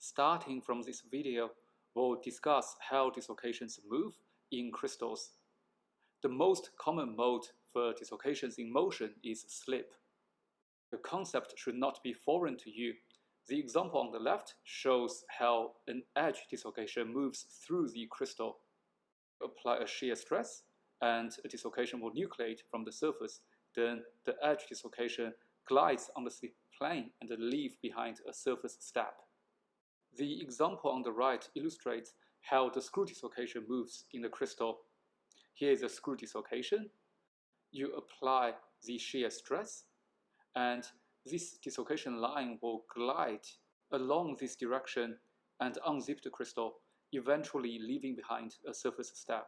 Starting from this video, we'll discuss how dislocations move in crystals. The most common mode for dislocations in motion is slip. The concept should not be foreign to you. The example on the left shows how an edge dislocation moves through the crystal. Apply a shear stress, and a dislocation will nucleate from the surface. Then the edge dislocation glides on the slip plane and leaves behind a surface step. The example on the right illustrates how the screw dislocation moves in the crystal. Here is a screw dislocation. You apply the shear stress, and this dislocation line will glide along this direction and unzip the crystal, eventually leaving behind a surface step.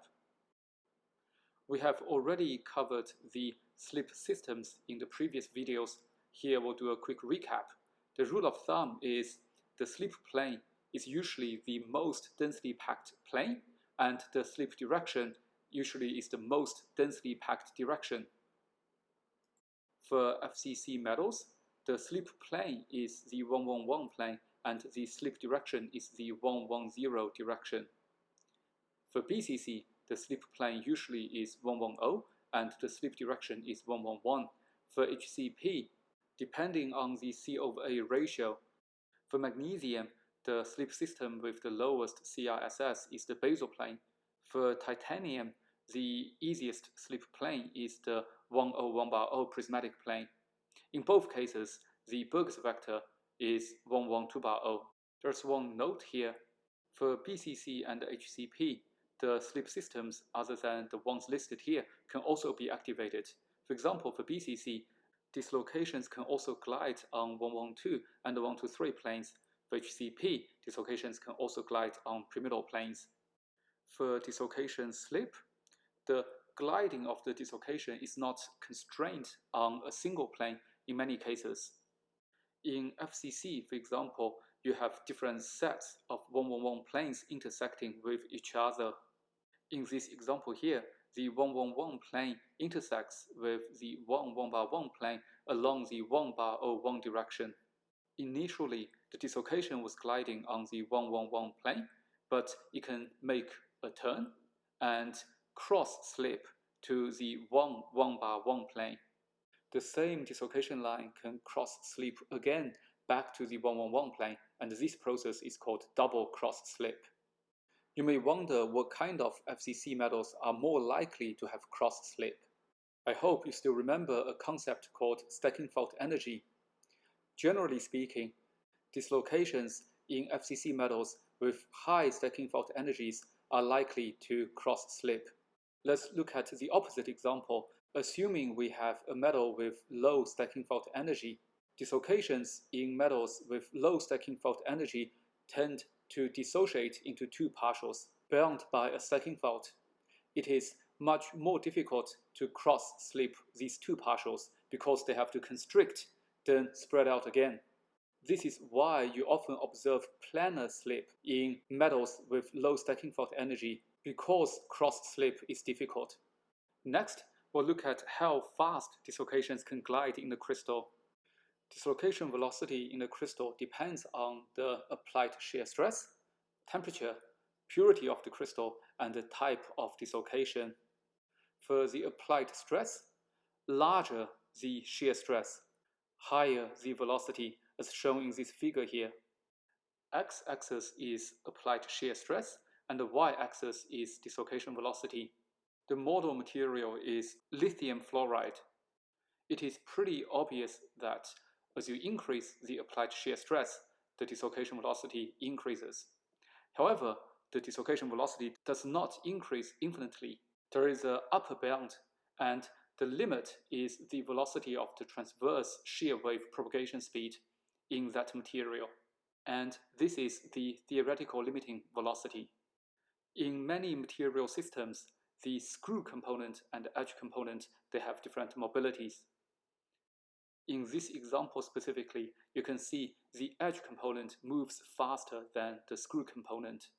We have already covered the slip systems in the previous videos. Here we'll do a quick recap. The rule of thumb is the slip plane is usually the most densely packed plane, and the slip direction usually is the most densely packed direction. For FCC metals, the slip plane is the 111 plane, and the slip direction is the 110 direction. For BCC, the slip plane usually is 110, and the slip direction is 111. For HCP, depending on the C/A ratio, for magnesium, the slip system with the lowest CRSS is the basal plane. For titanium, the easiest slip plane is the 101/0 prismatic plane. In both cases, the Burgers vector is 112/0. There's one note here. For BCC and HCP, the slip systems other than the ones listed here can also be activated. For example, for BCC, dislocations can also glide on 112 and 123 planes. For HCP, dislocations can also glide on pyramidal planes. For dislocation slip, the gliding of the dislocation is not constrained on a single plane in many cases. In FCC, for example, you have different sets of 111 planes intersecting with each other. In this example here, the 111 plane intersects with the 1/1 plane along the 1/01 direction. Initially, the dislocation was gliding on the 111 plane, but it can make a turn and cross-slip to the 1/1 plane. The same dislocation line can cross-slip again back to the 111 plane, and this process is called double cross-slip. You may wonder what kind of FCC metals are more likely to have cross-slip. I hope you still remember a concept called stacking fault energy. Generally speaking, dislocations in FCC metals with high stacking fault energies are likely to cross-slip. Let's look at the opposite example. Assuming we have a metal with low stacking fault energy, dislocations in metals with low stacking fault energy tend to dissociate into two partials bound by a stacking fault. It is much more difficult to cross-slip these two partials because they have to constrict, then spread out again. This is why you often observe planar slip in metals with low stacking fault energy, because cross-slip is difficult. Next, we'll look at how fast dislocations can glide in the crystal. Dislocation velocity in the crystal depends on the applied shear stress, temperature, purity of the crystal, and the type of dislocation. For the applied stress, larger the shear stress, higher the velocity, as shown in this figure here. X-axis is applied shear stress, and the y-axis is dislocation velocity. The model material is lithium fluoride. It is pretty obvious that as you increase the applied shear stress, the dislocation velocity increases. However, the dislocation velocity does not increase infinitely. There is an upper bound, and the limit is the velocity of the transverse shear wave propagation speed in that material. And this is the theoretical limiting velocity. In many material systems, the screw component and the edge component, they have different mobilities. In this example specifically, you can see the edge component moves faster than the screw component.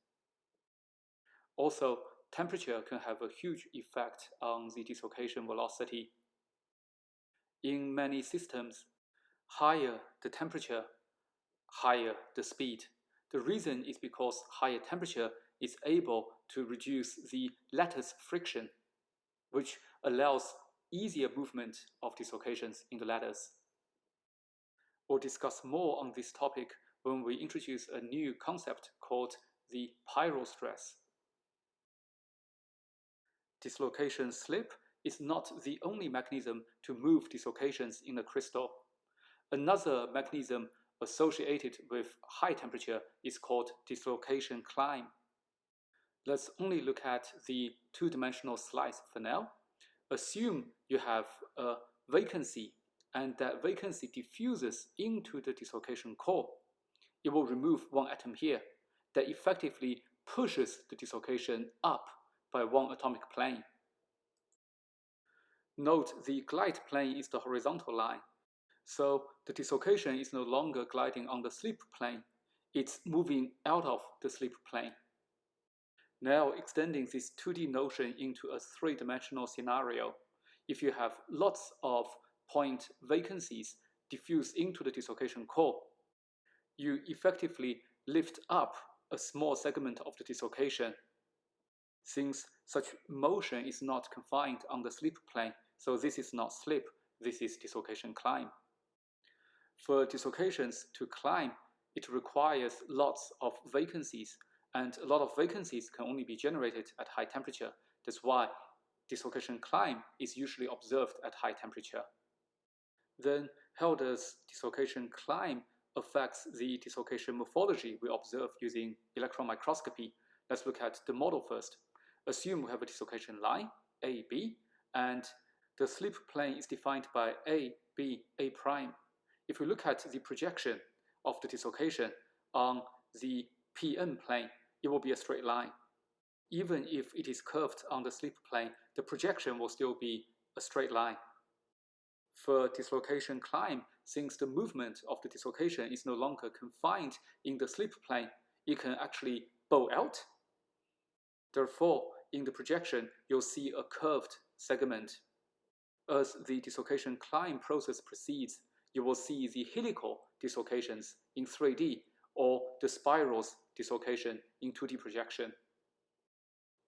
Also, temperature can have a huge effect on the dislocation velocity. In many systems, higher the temperature, higher the speed. The reason is because higher temperature is able to reduce the lattice friction, which allows easier movement of dislocations in the lattice. We'll discuss more on this topic when we introduce a new concept called the pyrostress. Dislocation slip is not the only mechanism to move dislocations in a crystal. Another mechanism associated with high temperature is called dislocation climb. Let's only look at the two-dimensional slice for now. Assume you have a vacancy and that vacancy diffuses into the dislocation core. It will remove one atom here that effectively pushes the dislocation up by one atomic plane. Note the glide plane is the horizontal line, so the dislocation is no longer gliding on the slip plane, it's moving out of the slip plane. Now extending this 2D notion into a three-dimensional scenario, if you have lots of point vacancies diffuse into the dislocation core, you effectively lift up a small segment of the dislocation. Since such motion is not confined on the slip plane, so this is not slip, this is dislocation climb. For dislocations to climb, it requires lots of vacancies, and a lot of vacancies can only be generated at high temperature. That's why dislocation climb is usually observed at high temperature. Then, how does dislocation climb affect the dislocation morphology we observe using electron microscopy? Let's look at the model first. Assume we have a dislocation line, A, B, and the slip plane is defined by A, B, A prime. If we look at the projection of the dislocation on the PN plane, it will be a straight line. Even if it is curved on the slip plane, the projection will still be a straight line. For dislocation climb, since the movement of the dislocation is no longer confined in the slip plane, it can actually bow out. Therefore, in the projection, you'll see a curved segment. As the dislocation climb process proceeds, you will see the helical dislocations in 3D or the spirals dislocation in 2D projection.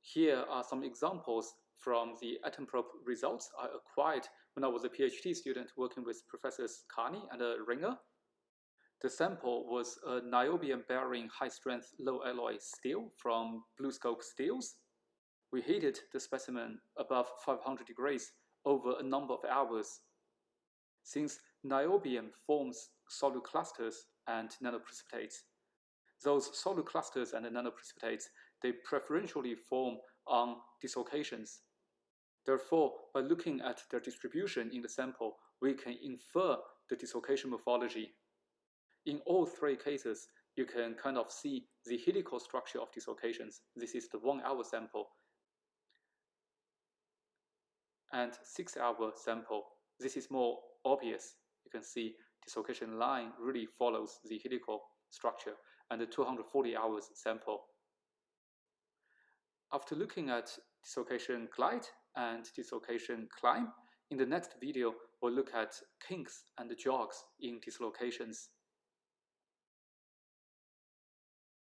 Here are some examples from the atom probe results I acquired when I was a PhD student working with Professors Carney and Ringer. The sample was a niobium-bearing high-strength low-alloy steel from BlueScope Steels. We heated the specimen above 500 degrees over a number of hours. Since niobium forms solid clusters and nanoprecipitates, those solid clusters and nanoprecipitates, they preferentially form on dislocations. Therefore, by looking at their distribution in the sample, we can infer the dislocation morphology. In all three cases, you can kind of see the helical structure of dislocations. This is the 1 hour sample. And 6 hour sample. This is more obvious. You can see dislocation line really follows the helical structure, and the 240 hours sample. After looking at dislocation glide and dislocation climb, in the next video, we'll look at kinks and jogs in dislocations.